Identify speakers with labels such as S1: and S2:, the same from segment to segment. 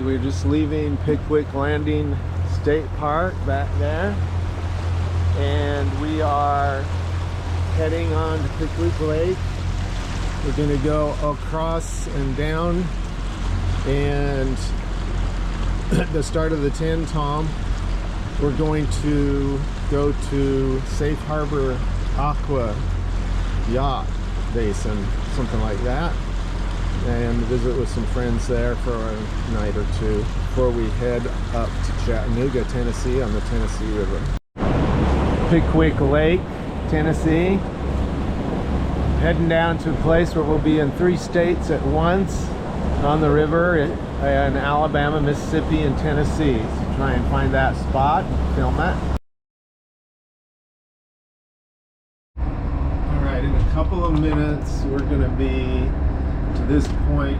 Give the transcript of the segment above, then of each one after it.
S1: We're just leaving Pickwick Landing State Park back there, and we are heading on to Pickwick Lake. We're going to go across and down, and at the start of the 10 Tom, we're going to go to Safe Harbor Aqua Yacht Basin, something like that, and visit with some friends there for a night or two before we head up to Chattanooga, Tennessee on the Tennessee River. Pickwick Lake, Tennessee. Heading down to a place where we'll be in 3 states at once on the river in Alabama, Mississippi, and Tennessee. So try and find that spot and film it. Alright, in a couple of minutes we're going to be to this point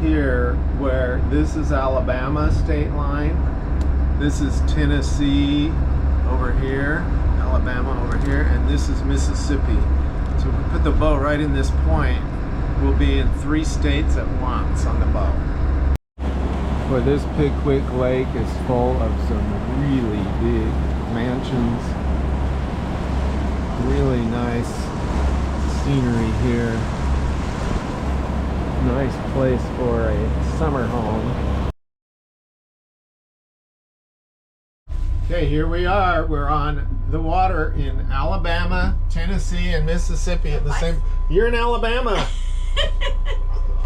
S1: here where this is Alabama state line. This is Tennessee over here, Alabama over here, and this is Mississippi. So if we put the boat right in this point, we'll be in 3 states at once on the boat. Boy, this Pickwick Lake is full of some really big mansions. Really nice scenery here. Nice place for a summer home. Okay, here we are. We're on the water in Alabama, Tennessee, and Mississippi at the same. You're in Alabama.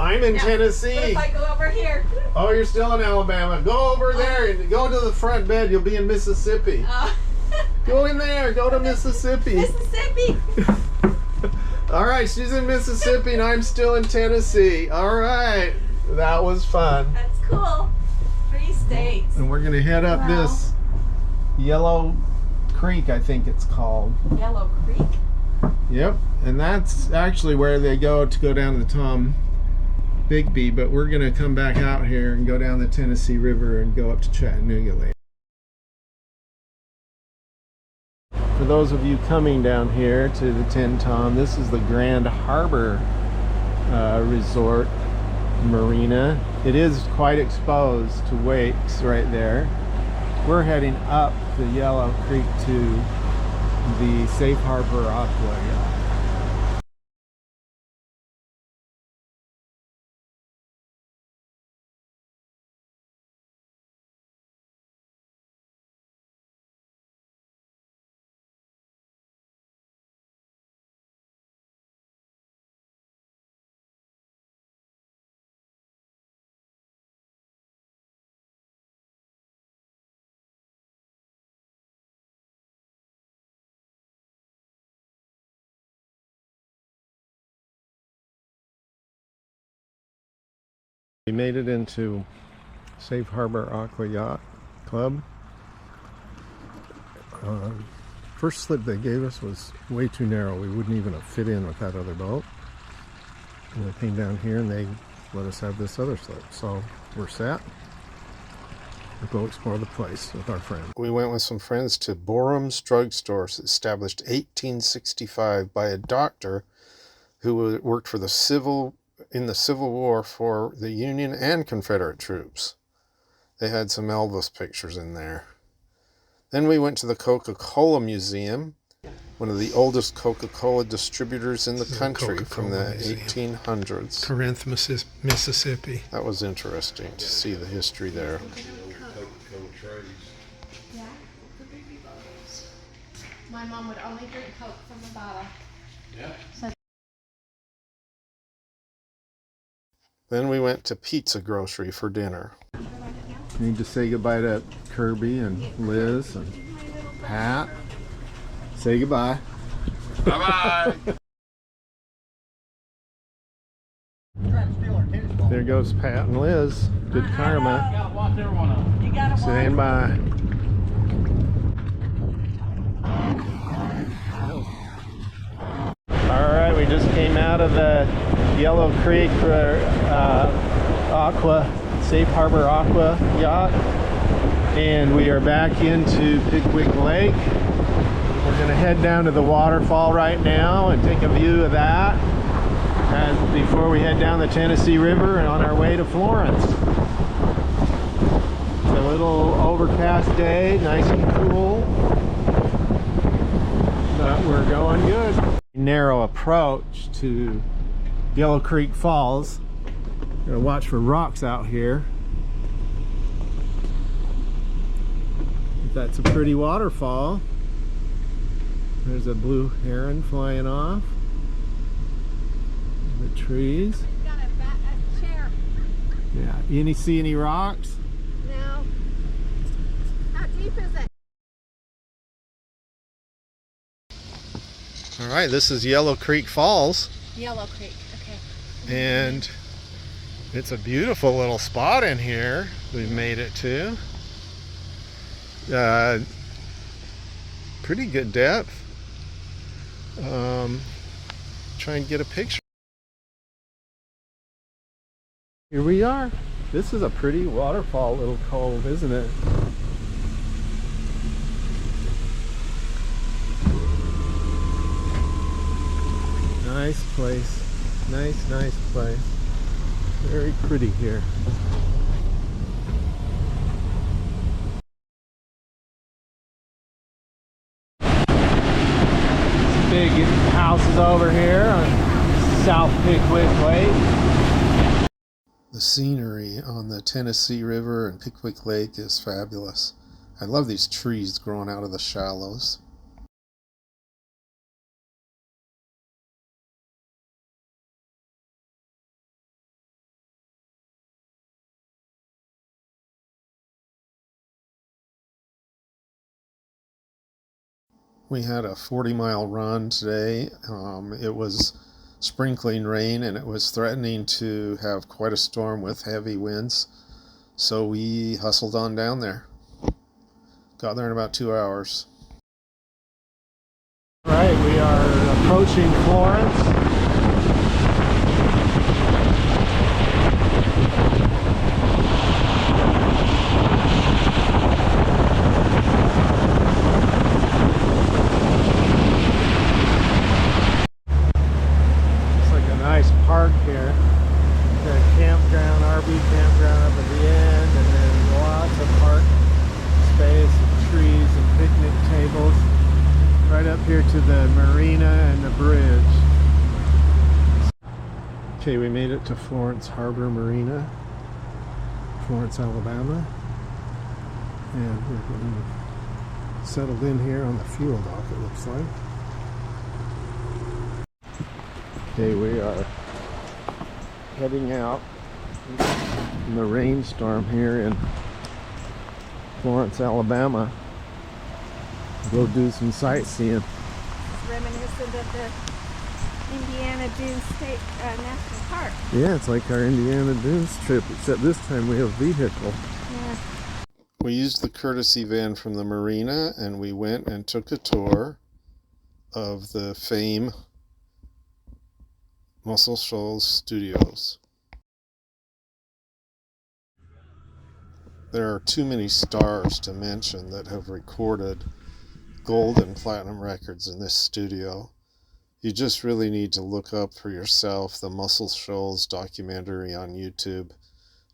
S1: I'm in Tennessee.
S2: What if I go over here?
S1: Oh, you're still in Alabama. Go over there and go to the front bed. You'll be in Mississippi. Go in there. Go to Mississippi.
S2: Mississippi.
S1: All right, she's in Mississippi and I'm still in Tennessee. All right, that was fun.
S2: That's cool. 3 states.
S1: And we're gonna head up this Yellow Creek, I think it's called.
S2: Yellow Creek?
S1: Yep, and that's actually where they go to go down to the Tom Bigby, but we're gonna come back out here and go down the Tennessee River and go up to Chattanooga later. For those of you coming down here to the 10 Tom, this is the Grand Harbor Resort Marina. It is quite exposed to wakes right there. We're heading up the Yellow Creek to the Safe Harbor Aqua Yacht. We made it into Safe Harbor Aqua Yacht Club. First slip they gave us was way too narrow. We wouldn't even have fit in with that other boat. And we came down here and they let us have this other slip. So we're set. We'll go explore the place with our friends. We went with some friends to Borum's Drugstore, established 1865 by a doctor who worked for the in the Civil War for the Union and Confederate troops. They had some Elvis pictures in there. Then we went to the Coca-Cola Museum, one of the oldest Coca-Cola distributors in the country from the 1800s.
S3: Corinth, Mississippi.
S1: That was interesting to see the history there.
S4: Yeah. My mom would only drink Coke from the bottle.
S3: Yeah.
S4: So
S1: Then we went to Pizza Grocery for dinner. Need to say goodbye to Kirby and Liz and Pat. Say goodbye.
S3: Bye-bye.
S1: There goes Pat and Liz. Good karma. Stand by. All right, we just came out of the Yellow Creek for Safe Harbor Aqua Yacht, and we are back into Pickwick Lake. We're going to head down to the waterfall right now and take a view of that before we head down the Tennessee River and on our way to Florence. overcast day, nice and cool. But we're going good. Narrow approach to Yellow Creek Falls. Gotta watch for rocks out here. That's a pretty waterfall. There's a blue heron flying off. The trees.
S4: Got a chair.
S1: Yeah. You see any rocks?
S4: No. How deep is it?
S1: All right, this is Yellow Creek Falls,
S4: Yellow Creek. Okay.
S1: and it's a beautiful little spot in here we've made it to. Pretty good depth. Try and get a picture. Here we are. This is a pretty waterfall little cove, isn't it? Nice place. Nice place. Very pretty here. Big houses over here on South Pickwick Lake. The scenery on the Tennessee River and Pickwick Lake is fabulous. I love these trees growing out of the shallows. We had a 40-mile run today. It was sprinkling rain and it was threatening to have quite a storm with heavy winds. So we hustled on down there. Got there in about 2 hours. All right, we are approaching Florence. Park here. Got a campground, RV campground up at the end, and then lots of park space and trees and picnic tables right up here to the marina and the bridge. Okay, we made it to Florence Harbor Marina, Florence, Alabama, and we're getting settled in here on the fuel dock, it looks like. Okay, we are heading out in the rainstorm here in Florence, Alabama. Go do some sightseeing.
S4: Reminiscent of the Indiana Dunes State National Park.
S1: Yeah, it's like our Indiana Dunes trip, except this time we have a vehicle.
S4: Yeah.
S1: We used the courtesy van from the marina and we went and took a tour of the Fame Muscle Shoals Studios. There are too many stars to mention that have recorded gold and platinum records in this studio. You just really need to look up for yourself the Muscle Shoals documentary on YouTube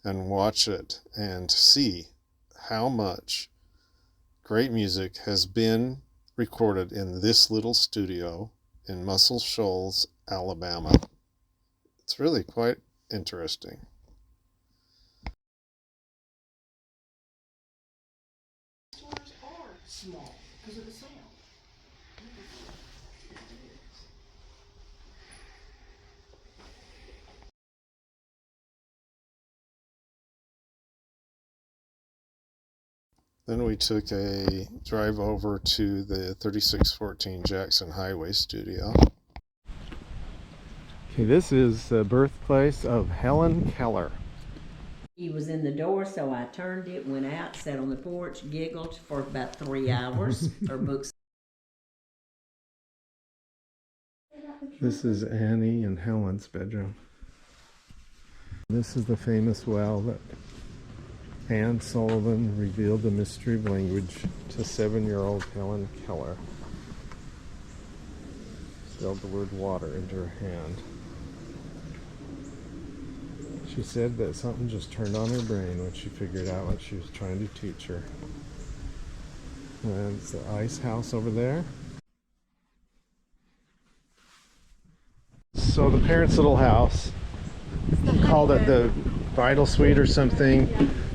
S1: and watch it and see how much great music has been recorded in this little studio in Muscle Shoals, Alabama. It's really quite interesting.
S5: Stars are small because of the sound.
S1: Then we took a drive over to the 3614 Jackson Highway studio. Okay, this is the birthplace of Helen Keller.
S6: He was in the door, so I turned it, went out, sat on the porch, giggled for about 3 hours. Her books.
S1: This is Annie and Helen's bedroom. This is the famous well that Anne Sullivan revealed the mystery of language to 7-year-old Helen Keller. Spelled the word water into her hand. She said that something just turned on her brain when she figured out what she was trying to teach her. And it's the ice house over there. So the parents' little house, called it the Vital Suite or something,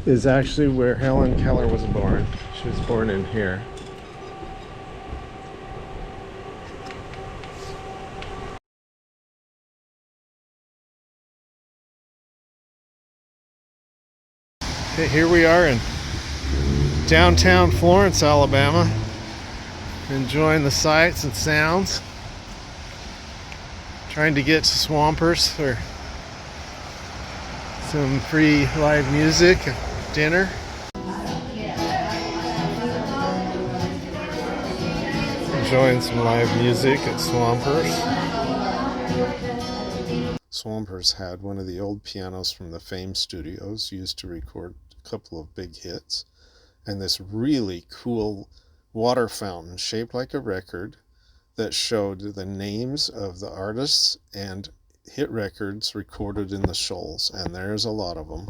S1: is actually where Helen Keller was born. She was born in here. Okay, here we are in downtown Florence, Alabama, enjoying the sights and sounds. Trying to get to Swampers for some free live music, dinner. Enjoying some live music at Swampers. Swampers had one of the old pianos from the Fame Studios used to record a couple of big hits, and this really cool water fountain shaped like a record that showed the names of the artists and hit records recorded in the shoals, and there's a lot of them.